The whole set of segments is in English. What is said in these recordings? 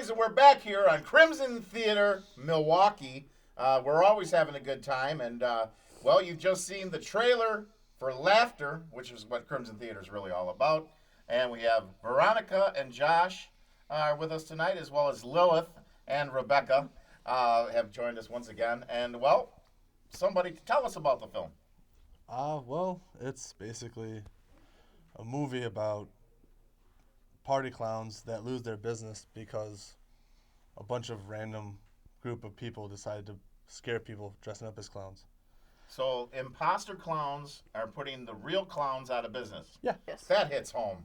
boys, and we're back here on Crimson Theatre Milwaukee. We're always having a good time, and well, you've just seen the trailer for Laughter, which is what Crimson Theatre is really all about. And we have Veronica and Josh with us tonight, as well as Lilith and Rebecca have joined us once again. And well, somebody tell us about the film. Well, it's basically a movie about party clowns that lose their business because a bunch of random group of people decided to scare people dressing up as clowns. So imposter clowns are putting the real clowns out of business. Yeah. Yes. That hits home.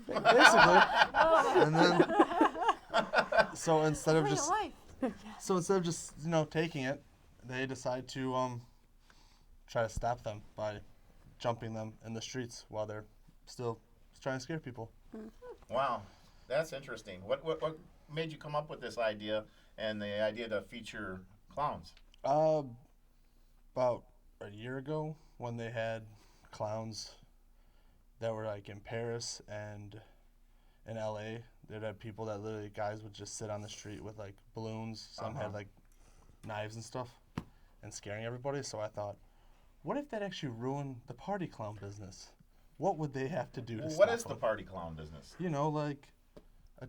Basically. And then so instead of just taking it, they decide to try to stop them by jumping them in the streets while they're still trying to scare people. Wow, that's interesting. What made you come up with this idea and the idea to feature clowns? About a year ago, when they had clowns that were like in Paris and in LA, they'd have people that literally guys would just sit on the street with like balloons. Some had like knives and stuff, and scaring everybody. So I thought, what if that actually ruined the party clown business? What would they have to do to stop What is them? the party clown business? Like a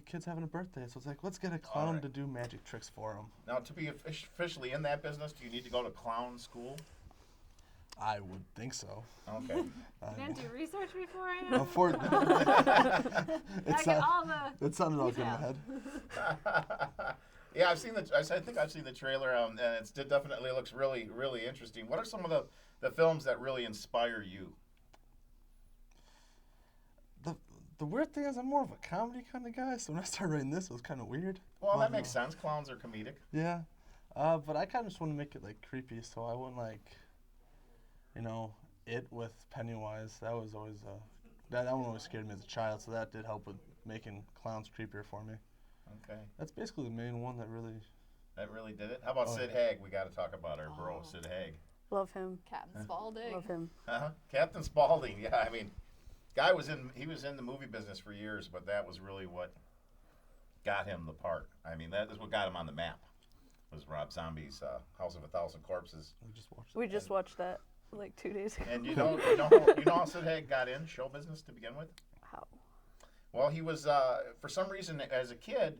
kid's having a birthday, so it's like, let's get a clown to do magic tricks for them. Now, to be officially in that business, do you need to go to clown school? I would think so. Okay. You didn't do research beforehand? It sounded all good in my head. Yeah, I think I've seen the trailer, and it definitely looks really, really interesting. What are some of the films that really inspire you? The weird thing is I'm more of a comedy kind of guy, so when I started writing this, it was kind of weird. Well, that makes sense. Clowns are comedic. Yeah. But I kind of just want to make it, like, creepy, so I wouldn't, It with Pennywise. That was always, that one always scared me as a child, so that did help with making clowns creepier for me. Okay. That's basically the main one that really... That really did it? How about Sid Haig? We got to talk about our bro, Sid Haig. Love him. Captain Spaulding. Love him. Captain Spaulding, yeah, I mean... Guy was in the movie business for years, but that was really what got him the part. I mean, that is what got him on the map. Was Rob Zombie's House of a Thousand Corpses. We just watched that like 2 days ago. And you know how Sid Haig got in show business to begin with? How? Well, he was for some reason as a kid,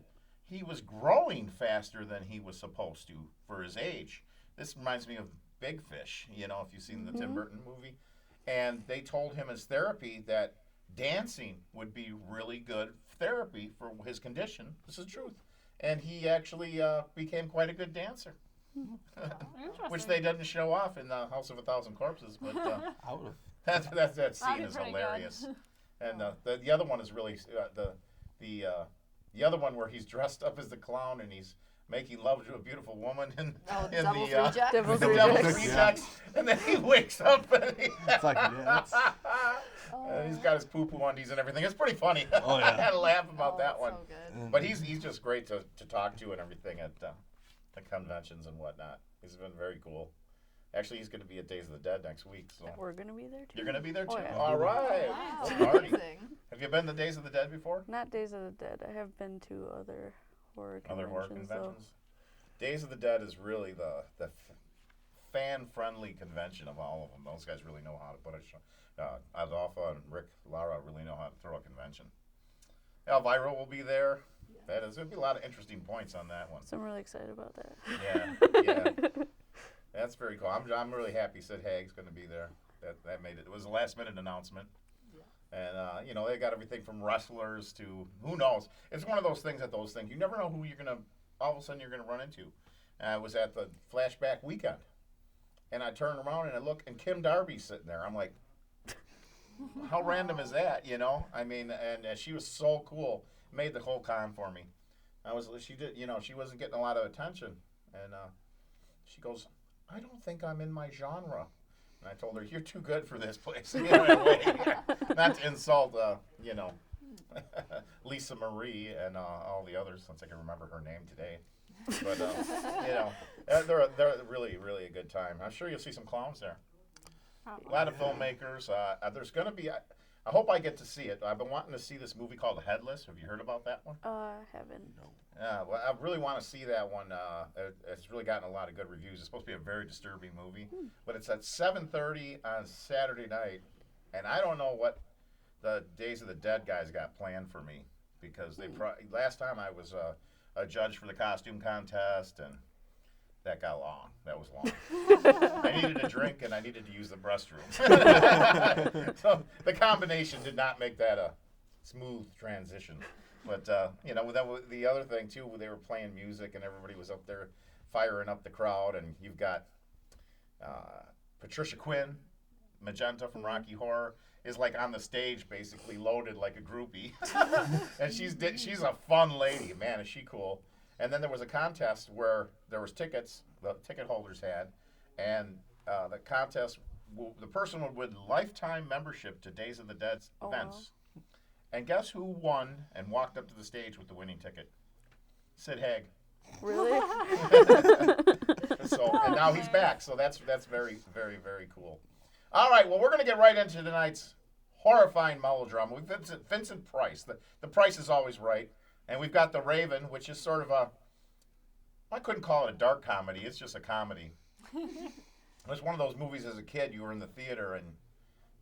he was growing faster than he was supposed to for his age. This reminds me of Big Fish. If you've seen the Tim Burton movie. And they told him as therapy that dancing would be really good therapy for his condition. This is truth. And he actually became quite a good dancer. Which they didn't show off in the House of a Thousand Corpses. But that scene is hilarious. And the other one is really, the other one where he's dressed up as the clown and he's making love to a beautiful woman in Devil's Rejects. Rejects. And then he wakes up and It's like, and he's got his poo-poo undies and everything. It's pretty funny. Oh, yeah. I had a laugh about that one. So good. But he's just great to talk to and everything at the conventions and whatnot. He's been very cool. Actually, he's going to be at Days of the Dead next week. So We're going to be there too. you're going to be there too? Oh, yeah. All right. Wow. Party. Amazing. Have you been to Days of the Dead before? Not Days of the Dead. I have been to other horror conventions. Other horror conventions? Days of the Dead is really the fan-friendly convention of all of them. Those guys really know how to put a show. Adolfa and Rick Lara really know how to throw a convention. Elvira will be there. There's going to be a lot of interesting points on that one. So I'm really excited about that. Yeah. That's very cool. I'm really happy Sid Haig's going to be there. That made it. It was a last-minute announcement. And, they got everything from wrestlers to who knows. It's one of those things you never know who you're going to, all of a sudden you're going to run into. I was at the flashback weekend. And I turn around and I look, and Kim Darby's sitting there. I'm like, how random is that, I mean, and she was so cool. Made the whole con for me. She wasn't getting a lot of attention. And she goes, I don't think I'm in my genre. And I told her, you're too good for this place. Not to insult, Lisa Marie and all the others, since I can remember her name today. But, they're really, really a good time. I'm sure you'll see some clowns there. A lot of filmmakers. There's going to be, I hope I get to see it. I've been wanting to see this movie called Headless. Have you heard about that one? Haven't. Well, I really want to see that one. It's really gotten a lot of good reviews. It's supposed to be a very disturbing movie, but it's at 7:30 on Saturday night, and I don't know what the Days of the Dead guys got planned for me because last time I was a judge for the costume contest, and that got long. That was long. I needed a drink and I needed to use the restroom. So the combination did not make that a smooth transition. But, then the other thing, too, they were playing music and everybody was up there firing up the crowd. And you've got Patricia Quinn, Magenta from Rocky Horror, is like on the stage basically loaded like a groupie. And she's a fun lady. Man, is she cool. And then there was a contest where there was tickets the ticket holders had. And the contest, the person would win lifetime membership to Days of the Dead's events. Wow. And guess who won and walked up to the stage with the winning ticket? Sid Haig. Really? And now he's back. So that's very, very, very cool. All right. Well, we're going to get right into tonight's horrifying melodrama with Vincent Price. The Price is always right. And we've got The Raven, which is sort of I couldn't call it a dark comedy. It's just a comedy. It was one of those movies as a kid. You were in the theater, and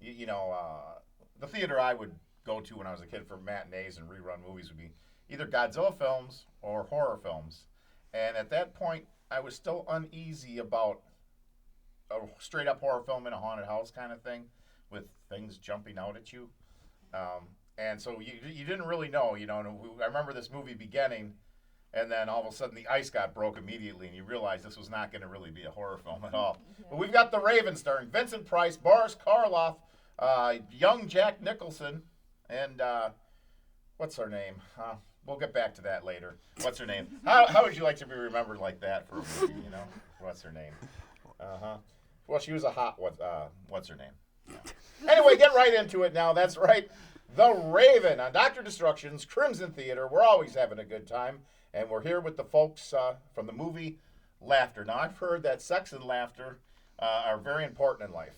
the theater I would go to when I was a kid for matinees and rerun movies would be either Godzilla films or horror films. And at that point, I was still uneasy about a straight-up horror film in a haunted house kind of thing with things jumping out at you. And so you didn't really know, I remember this movie beginning, and then all of a sudden the ice got broke immediately, and you realized this was not going to really be a horror film at all. Yeah. But we've got The Raven starring Vincent Price, Boris Karloff, young Jack Nicholson, and what's her name? We'll get back to that later. What's her name? How would you like to be remembered like that for a movie, What's her name? Well, she was a hot, what's her name? Yeah. Anyway, get right into it now. That's right. The Raven on Dr. Destruction's Crimson Theater. We're always having a good time. And we're here with the folks from the movie Laughter. Now, I've heard that sex and laughter are very important in life.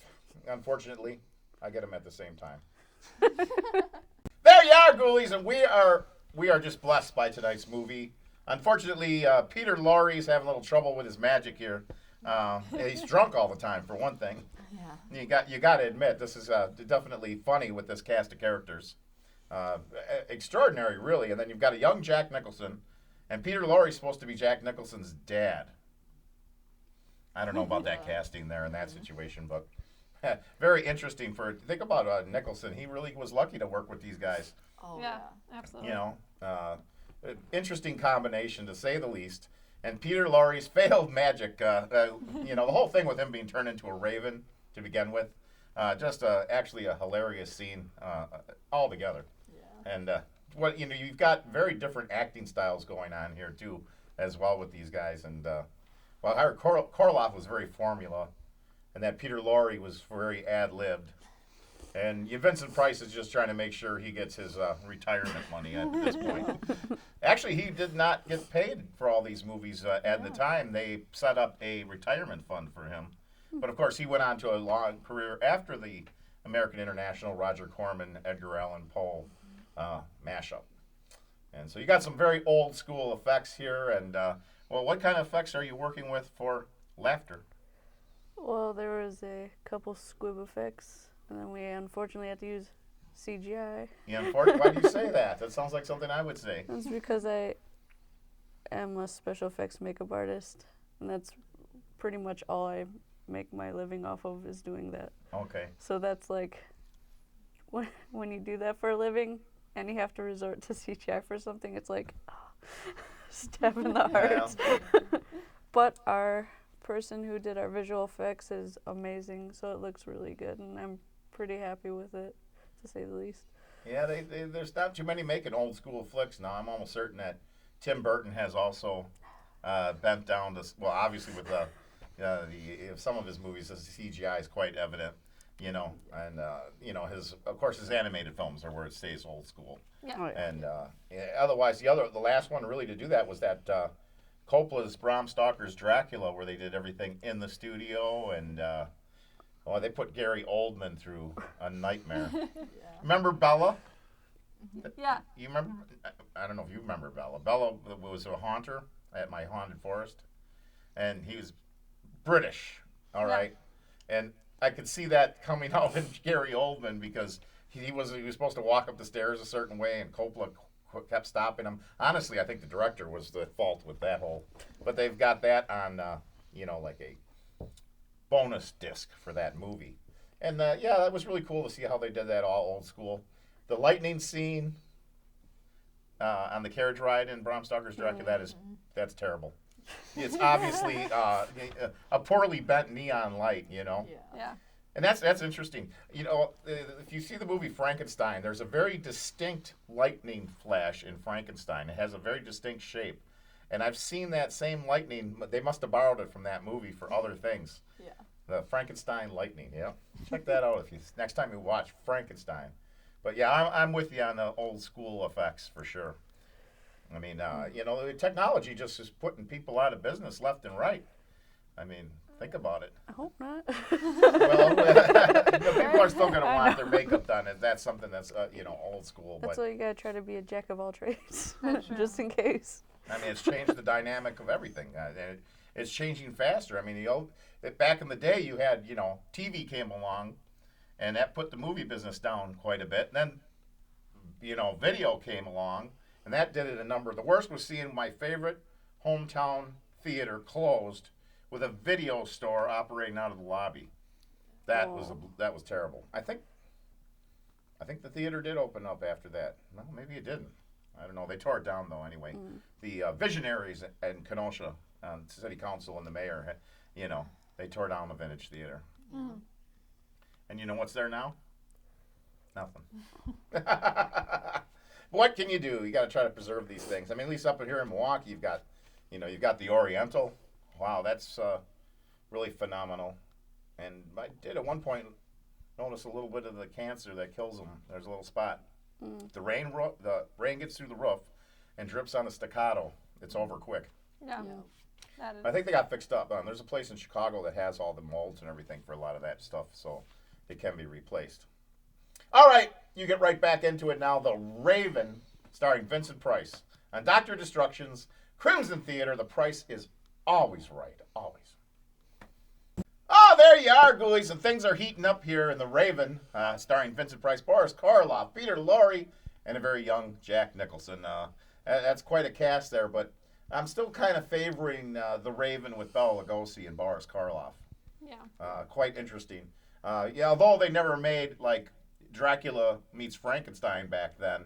Unfortunately, I get them at the same time. There you are, ghoulies, and we are just blessed by tonight's movie. Unfortunately, Peter Lorre's having a little trouble with his magic here. He's drunk all the time, for one thing. Yeah. You got to admit, this is definitely funny with this cast of characters. Extraordinary, really. And then you've got a young Jack Nicholson, and Peter Lorre's supposed to be Jack Nicholson's dad. I don't know about that casting there in that situation, but very interesting. Think about Nicholson. He really was lucky to work with these guys. Oh, yeah, absolutely. Interesting combination to say the least. And Peter Lorre's failed magic, the whole thing with him being turned into a raven to begin with, just actually a hilarious scene altogether. Yeah. And you've got very different acting styles going on here too, as well with these guys. And Karloff was very formula, and that Peter Lorre was very ad-libbed. And Vincent Price is just trying to make sure he gets his retirement money at this point. Actually, he did not get paid for all these movies at the time. They set up a retirement fund for him. But, of course, he went on to a long career after the American International, Roger Corman, Edgar Allan Poe mashup. And so you got some very old-school effects here. And, what kind of effects are you working with for Laughter? Well, there was a couple squib effects. And then we unfortunately had to use CGI. Yeah, why do you say that? That sounds like something I would say. That's because I am a special effects makeup artist, and that's pretty much all I make my living off of is doing that. Okay. So that's like when you do that for a living and you have to resort to CGI for something, it's like stab in the heart. Yeah. But our person who did our visual effects is amazing, so it looks really good, and I'm pretty happy with it, to say the least. Yeah, there's not too many making old school flicks now. I'm almost certain that Tim Burton has also bent down to, obviously with some of his movies, the CGI is quite evident, and his animated films are where it stays old school. Yeah. Oh, yeah. And otherwise, the last one really to do that was that Coppola's Bram Stoker's Dracula, where they did everything in the studio, and Oh, they put Gary Oldman through a nightmare. Remember Bella? Yeah. You remember? I don't know if you remember Bella. Bella was a haunter at my haunted forest, and he was British. All right, and I could see that coming out in Gary Oldman because he was supposed to walk up the stairs a certain way, and Coppola kept stopping him. Honestly, I think the director was the fault with that whole. But they've got that on, like a bonus disc for that movie, and yeah, that was really cool to see how they did that all old school. The lightning scene on the carriage ride in Bram Stoker's Dracula, that's terrible. It's obviously a poorly bent neon light, Yeah. And that's interesting. If you see the movie Frankenstein, there's a very distinct lightning flash in Frankenstein. It has a very distinct shape. And I've seen that same lightning. They must have borrowed it from that movie for other things. Yeah. The Frankenstein lightning, yeah. Check that out next time you watch Frankenstein. But yeah, I'm with you on the old school effects for sure. I mean, technology just is putting people out of business left and right. I mean, think about it. I hope not. Well, people are still going to want their makeup done. And that's something that's, old school. That's but why you gotta try to be a jack of all trades, That's true. just in case. I mean, it's changed the dynamic of everything. And it's changing faster. I mean, back in the day, you had, TV came along, and that put the movie business down quite a bit. And then, video came along, and that did it a number. The worst was seeing my favorite hometown theater closed with a video store operating out of the lobby. That was terrible. I think the theater did open up after that. No, maybe it didn't. I don't know. They tore it down though. Anyway, the visionaries in Kenosha, city council and the mayor, they tore down the Vintage Theater. Mm. And you know what's there now? Nothing. What can you do? You got to try to preserve these things. I mean, at least up here in Milwaukee, you've got the Oriental. Wow, that's really phenomenal. And I did at one point notice a little bit of the cancer that kills them. There's a little spot. The rain gets through the roof and drips on the staccato. It's over quick. Yeah. Yeah. That is. I think they got fixed up. There's a place in Chicago that has all the molds and everything for a lot of that stuff, so it can be replaced. All right, you get right back into it now. The Raven, starring Vincent Price. On Dr. Destruction's Crimson Theater, the price is always right, always. Oh, there you are, ghoulies, and things are heating up here in The Raven, starring Vincent Price, Boris Karloff, Peter Lorre, and a very young Jack Nicholson. That's quite a cast there, but I'm still kind of favoring The Raven with Bela Lugosi and Boris Karloff. Yeah. Quite interesting. Although they never made, like, Dracula meets Frankenstein back then,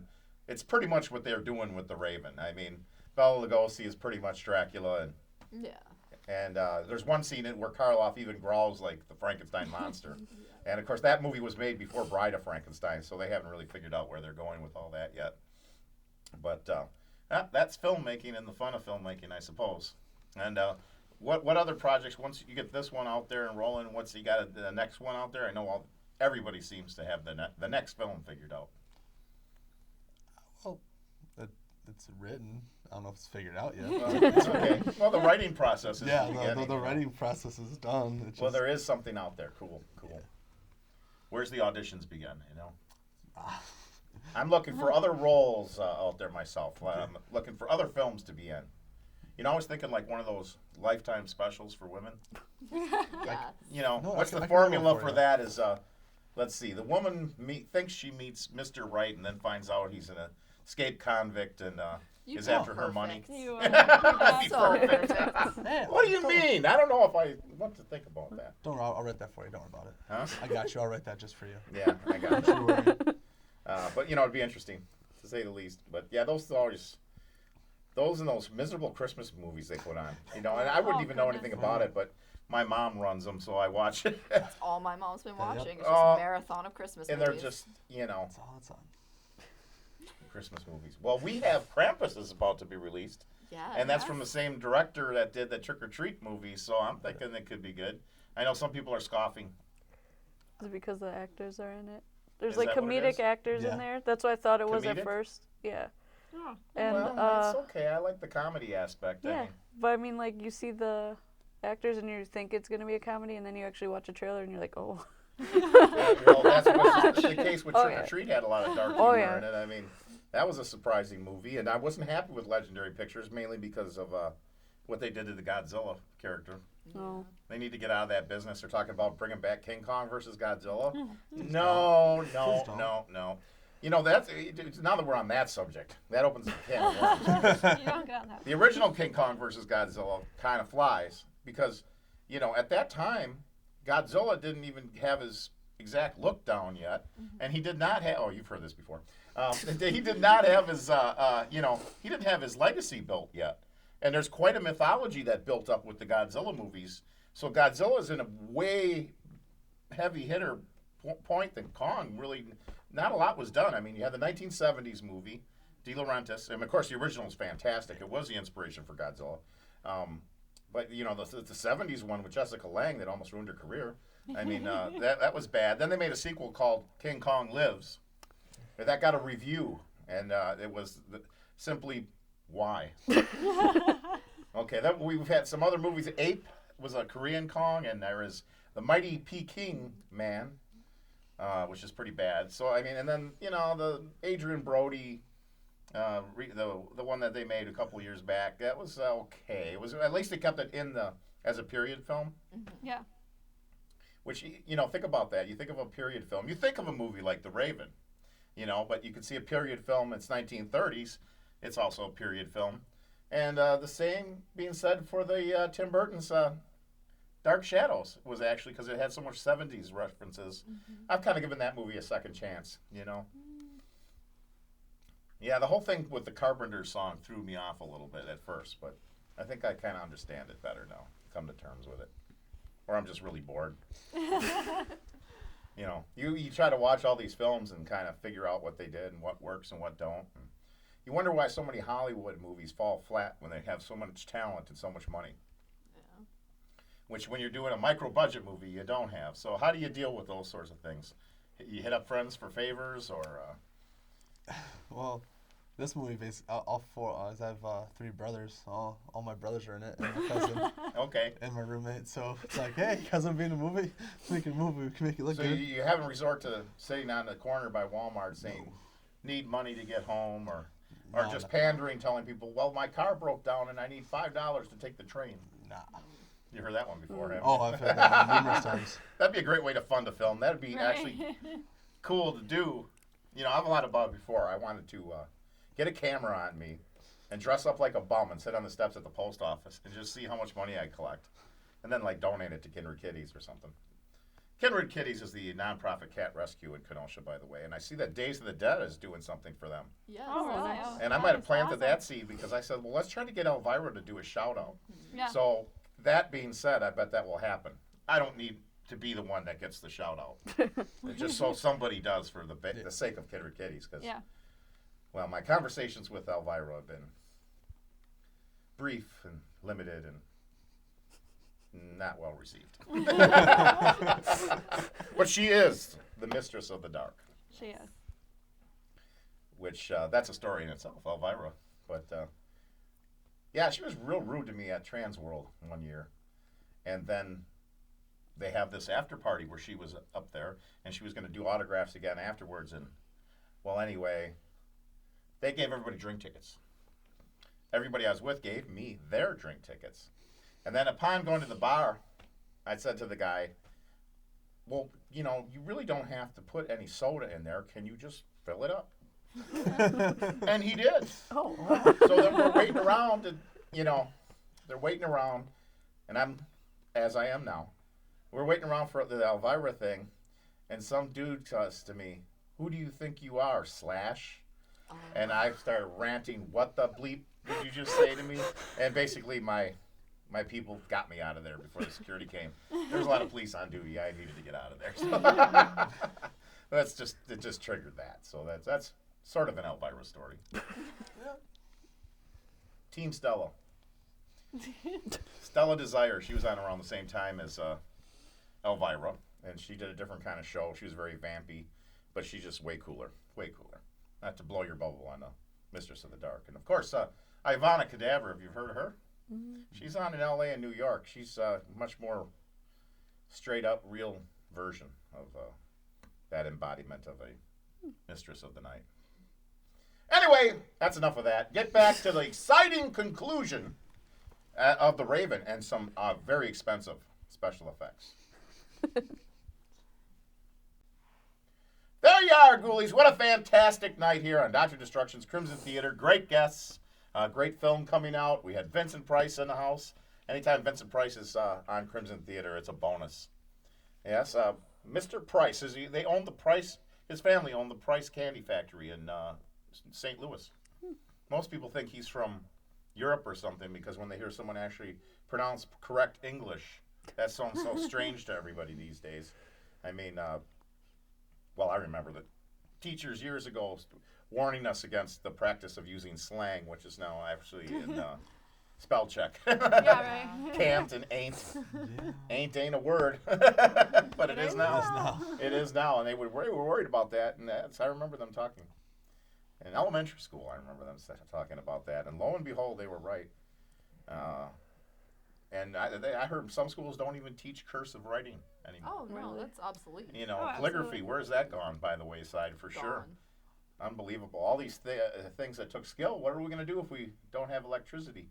it's pretty much what they're doing with The Raven. I mean, Bela Lugosi is pretty much Dracula, and there's one scene where Karloff even growls like the Frankenstein monster. And, of course, that movie was made before Bride of Frankenstein, so they haven't really figured out where they're going with all that yet. But that's filmmaking and the fun of filmmaking, I suppose. And what other projects, once you get this one out there and rolling, what's you got the next one out there? I know everybody seems to have the next film figured out. Well, it's written. I don't know if it's figured out yet. It's okay. Well, the writing process is the writing process is done. It's well, there is something out there. Cool. Yeah. Where's the auditions begin? I'm looking for other roles out there myself. I'm looking for other films to be in. I was thinking like one of those Lifetime specials for women. Yeah. What's the I can formula roll for for you. that is, let's see, the woman thinks she meets Mr. Right and then finds out he's an escaped convict and You is are after her money. perfect. You That'd be so perfect. Man, What do you mean? I don't know if I want to think about that. Don't worry, I'll write that for you. Don't worry about it. Huh? I got you. I'll write that just for you. Yeah, I got Don't you. you worry. But it'd be interesting to say the least. But yeah, those and those miserable Christmas movies they put on. And I wouldn't Oh, even know goodness. anything about it, but my mom runs them, so I watch it. That's all my mom's been Yep. watching. It's just Oh. a marathon of Christmas And movies. they're just, That's all it's on. Christmas movies. Well, we have Krampus is about to be released, Yeah. and that's from the same director that did the Trick or Treat movie, so I'm thinking it could be good. I know some people are scoffing. Is it because the actors are in it? There's Is like that what it comedic is? actors Yeah. in there. That's what I thought it was Comedic? at first. Yeah. Oh. And well, it's okay. I like the comedy aspect. I yeah, mean, but I mean, like you see the actors and you think it's going to be a comedy, and then you actually watch a trailer and you're like, oh. Well, that's what's the case with Oh, Trick yeah. or Treat had a lot of dark Oh, humor yeah. in it. I mean, that was a surprising movie, and I wasn't happy with Legendary Pictures mainly because of what they did to the Godzilla character. No. They need to get out of that business. They're talking about bringing back King Kong versus Godzilla. Please No. don't. You know, that's now that we're on that subject, that opens a can of worms. You don't got that. The original King Kong versus Godzilla kind of flies because, you know, at that time, Godzilla didn't even have his exact look down yet, and he did not have. Oh, you've heard this before. He did not have his. He didn't have his legacy built yet, and there's quite a mythology that built up with the Godzilla movies. So Godzilla's in a way heavy hitter point than Kong. Really, not a lot was done. I mean, you had the 1970s movie, De Laurentiis, and of course the original is fantastic. It was the inspiration for Godzilla. But you know, the 70s one with Jessica Lange that almost ruined her career. I mean, that was bad. Then they made a sequel called King Kong Lives. That got a review, and it was simply why. Okay, then we've had some other movies. Ape was a Korean Kong, and there is the Mighty Peking Man, which is pretty bad. So I mean, and then you know the Adrian Brody. The one that they made a couple years back, that was okay. It was at least they kept it in as a period film. Yeah. Which you know, think about that. You think of a period film. You think of a movie like The Raven, you know, but you can see a period film. It's 1930s. It's also a period film, and the same being said for the Tim Burton's Dark Shadows was actually because it had so much 70s references. I've kind of given that movie a second chance, you know. Yeah, the whole thing with the Carpenter song threw me off a little bit at first, but I think I kind of understand it better now, come to terms with it. Or I'm just really bored. You know, you try to watch all these films and kind of figure out what they did and what works and what don't. And you wonder why so many Hollywood movies fall flat when they have so much talent and so much money. Yeah. Which when you're doing a micro-budget movie, you don't have. So how do you deal with those sorts of things? You hit up friends for favors or... Well, this movie, all four, I have 3 brothers. All my brothers are in it, and my cousin, Okay. and my roommate. So it's like, hey, cousin, be in a movie. Let's make a movie. We can make it look So good. you haven't resort to sitting on the corner by Walmart saying, need money to get home, or No, just no. pandering, telling people, well, my car broke down and I need $5 to take the train. Nah. You heard that one before, haven't Oh, you? I've heard that numerous times. That'd be a great way to fund a film. That'd be Right. actually cool to do. You know, I've a lot about it before. I wanted to get a camera on me and dress up like a bum and sit on the steps at the post office and just see how much money I collect. And then, like, donate it to Kindred Kitties or something. Kindred Kitties is the nonprofit cat rescue in Kenosha, by the way. And I see that Days of the Dead is doing something for them. Yes. Oh, really? nice. Oh, And I that might have is planted awesome. that seed because I said, well, let's try to get Elvira to do a shout-out. Yeah. So, that being said, I bet that will happen. I don't need to be the one that gets the shout-out. Just so somebody does for the sake of Kindred Kitties. Cause, Yeah. well, my conversations with Elvira have been brief and limited and not well received. But she is the mistress of the dark, She is. which that's a story in itself, Elvira. But yeah, she was real rude to me at Trans World one year. And then they have this after party where she was up there and she was going to do autographs again afterwards. And well, anyway, they gave everybody drink tickets. Everybody I was with gave me their drink tickets. And then upon going to the bar, I said to the guy, well, you know, you really don't have to put any soda in there. Can you just fill it up? And he did. Oh. So then we're waiting around, and, you know, they're waiting around, and I'm, as I am now, we're waiting around for the Elvira thing, and some dude says to me, who do you think you are, Slash? And I started ranting, what the bleep did you just say to me? And basically my people got me out of there before the security came. There was a lot of police on duty. I needed to get out of there. So it just triggered that. So that's sort of an Elvira story. Team Stella. Stella Desire. She was on around the same time as Elvira, and she did a different kind of show. She was very vampy, but she's just way cooler. Way cooler. Not to blow your bubble on Mistress of the Dark. And of course, Ivana Cadaver. Have you heard of her? She's on in L.A. and New York. She's much more straight up, real version of that embodiment of a mistress of the night. Anyway, that's enough of that. Get back to the exciting conclusion of The Raven and some very expensive special effects. There you are, ghoulies. What a fantastic night here on Dr. Destruction's Crimson Theater. Great guests. Great film coming out. We had Vincent Price in the house. Anytime Vincent Price is on Crimson Theater, it's a bonus. Yes, Mr. Price, they own the Price. His family owned the Price Candy Factory in St. Louis. Most people think he's from Europe or something because when they hear someone actually pronounce correct English, that sounds so strange to everybody these days. I mean, well, I remember the teachers years ago warning us against the practice of using slang, which is now actually in spell check. Yeah, right. Can't and ain't. Ain't a word. But it is now. It is now. And they were worried about that. And I remember them talking. In elementary school, I remember them talking about that. And lo and behold, they were right. And I heard some schools don't even teach cursive writing anymore. Oh, no, that's obsolete. You know, Oh, calligraphy, absolutely. where's that gone by the wayside for sure? Gone. Unbelievable. All these things that took skill, what are we going to do if we don't have electricity?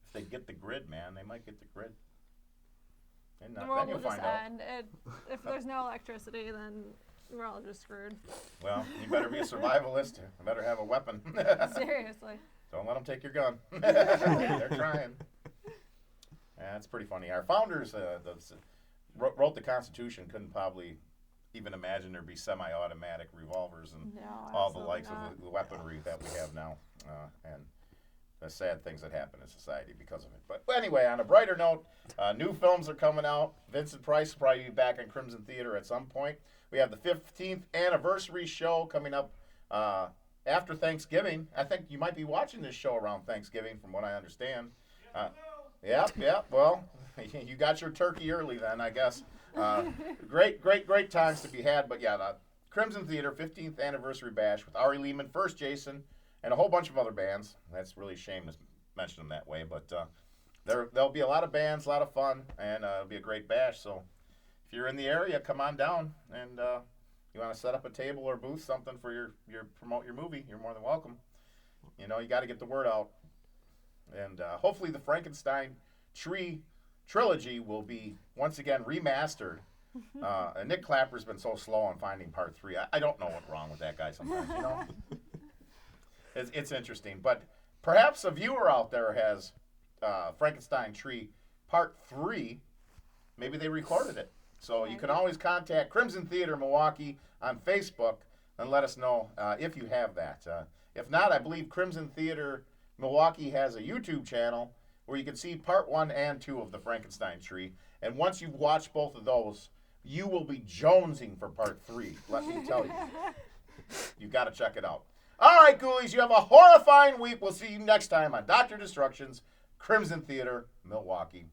If they get the grid, man, they might get the grid. And The then world you'll will just find out. end. If there's no electricity, then we're all just screwed. Well, you better be a survivalist. You better have a weapon. Seriously. Don't let them take your gun. They're trying. Yeah, it's pretty funny. Our founders wrote the Constitution, couldn't probably even imagine there'd be semi-automatic revolvers and No, all the absolutely likes not. of the weaponry that we have now. And the sad things that happen in society because of it. But anyway, on a brighter note, new films are coming out. Vincent Price will probably be back in Crimson Theater at some point. We have the 15th anniversary show coming up after Thanksgiving. I think you might be watching this show around Thanksgiving, from what I understand. Yep. Well, you got your turkey early then, I guess. Great times to be had. But yeah, the Crimson Theater 15th anniversary bash with Ari Lehman, First Jason, and a whole bunch of other bands. That's really a shame to mention them that way. But there'll be a lot of bands, a lot of fun, and it'll be a great bash. So if you're in the area, come on down. And you want to set up a table or booth, something for your promote your movie, you're more than welcome. You know, you got to get the word out. And hopefully the Frankenstein Tree trilogy will be once again remastered. And Nick Clapper's been so slow on finding part 3. I don't know what's wrong with that guy sometimes, you know? It's interesting. But perhaps a viewer out there has Frankenstein Tree part 3. Maybe they recorded it. So you can always contact Crimson Theater Milwaukee on Facebook and let us know if you have that. If not, I believe Crimson Theater Milwaukee has a YouTube channel where you can see part 1 and 2 of the Frankenstein Tree. And once you've watched both of those, you will be jonesing for part 3, let me tell you. You've got to check it out. All right, ghoulies, you have a horrifying week. We'll see you next time on Dr. Destruction's Crimson Theater Milwaukee.